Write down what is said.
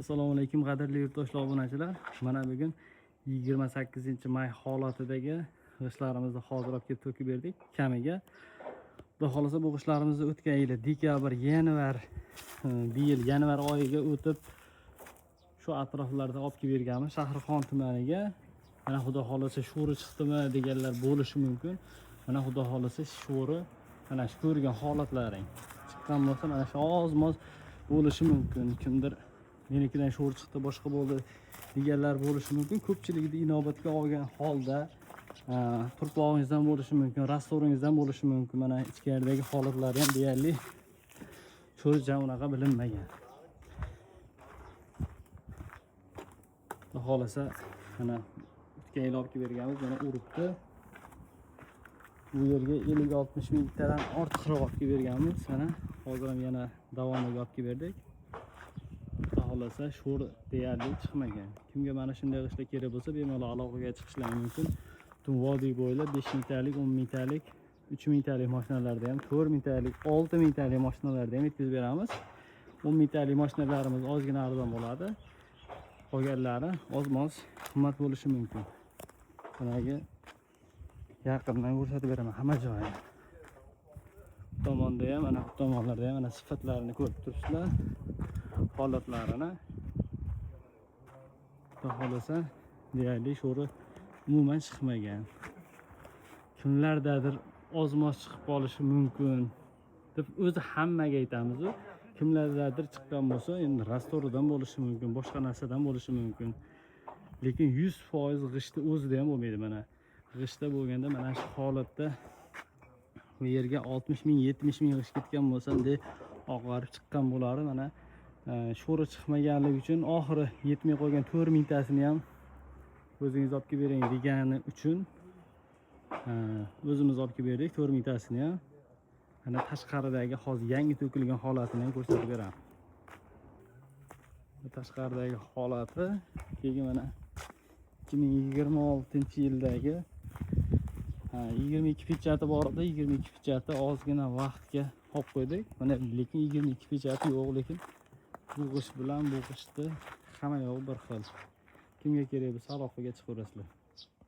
Assalomu alaykum qadrli yurtdoshlar, obunachilar. Mana bugun 28-may holatidagi g'ishtlarimizni hozir olib kelib to'kib berdik kamiga. Xudo xolasa bu g'ishtlarimizni o'tgan yili dekabr, yanvar, bu yil yanvar oyiga o'tib shu atroflarda olib kelib berganmiz Shahrixon tumaniga. Mana xudo xolasa sho'ri chiqdimi deganlar bo'lishi mumkin. Mana xudo xolasa sho'ri, mana shu ko'rgan holatlaring chiqqan bo'lsa, mana shu oz-moz bo'lishi mumkin. Kimdir menikidan sho'r chiqdi, boshqa bo'ldi deganlar bo'lishi mumkin. Ko'pchilikni inobatga olgan holda turpog'ingizdan bo'lishi mumkin, rastoringizdan bo'lishi mumkin. Mana ichkaridagi holatlari ham deyarli sho'rcha unaqa bilinmagan. Xudo xolasa mana o'tgan yil olib kelib berganmiz, mana uribdi. Bu yerga 50-60 mingtadan ortiqroq olib kelib berganmiz. Mana hozir ham yana davomiga olib kelib berdik. Xohlasa sho'r deyarli chiqmagan. Kimga mana shunday g'ishtlar kerak bo'lsa, bemalol aloqaga chiqishlari mumkin. Butun vodiy bo'ylab 5 mingtalik, 10 mingtalik, 3 mingtalik mashinalarda ham, 4 mingtalik, 6 mingtalik mashinalarda ham yetkazib beramiz. 10 mingtalik mashinalarimiz ozgina arzon bo'ladi. Qolganlari oz-moz qimmat bo'lishi mumkin. Bunaga yaqindan ko'rsatib beraman hamma joyini. Bu tomonda ham, mana bu tomonlarda ham mana sifatlarini ko'rib turibsizlar. Holatlarini. Xudo xolasa deyarli sho'ri umuman chiqmagan. Kimlardadir oz-moz chiqib qolishi mumkin deb o'zi hammaga aytamiz. Kimlardadir chiqqan bo'lsa, endi rastoridan bo'lishi mumkin, boshqa narsadan bo'lishi mumkin. Lekin 100% g'ishtni o'zida ham bo'lmaydi. Mana g'ishtda bo'lganda mana shu holatda bu yerga 60 ming, 70 ming g'isht ketgan bo'lsa, bunday oqarib chiqqan bo'lardi. Mana sho'ri chiqmaganligi uchun oxiri yetmay qolgan 4 mingtasini ham o'zingiz olib kelib bering degani uchun o'zimiz olib kelib berdik 4 mingtasini ham. Mana tashqaridagi hozir yangi to'kilgan holatini ham ko'rsatib beraman. Bu tashqaridagi holati, keyin mana 2026-yildagi 22 pechati bor edi. 22 pechati ozgina vaqtga olib qo'ydik. Mana lekin 22 pechati yo'q, lekin bu g'isht bilan bu g'ishtni hamma yo'q bir xil. Kimga kerak bo'lsa aloqaga chiqaverasizlar.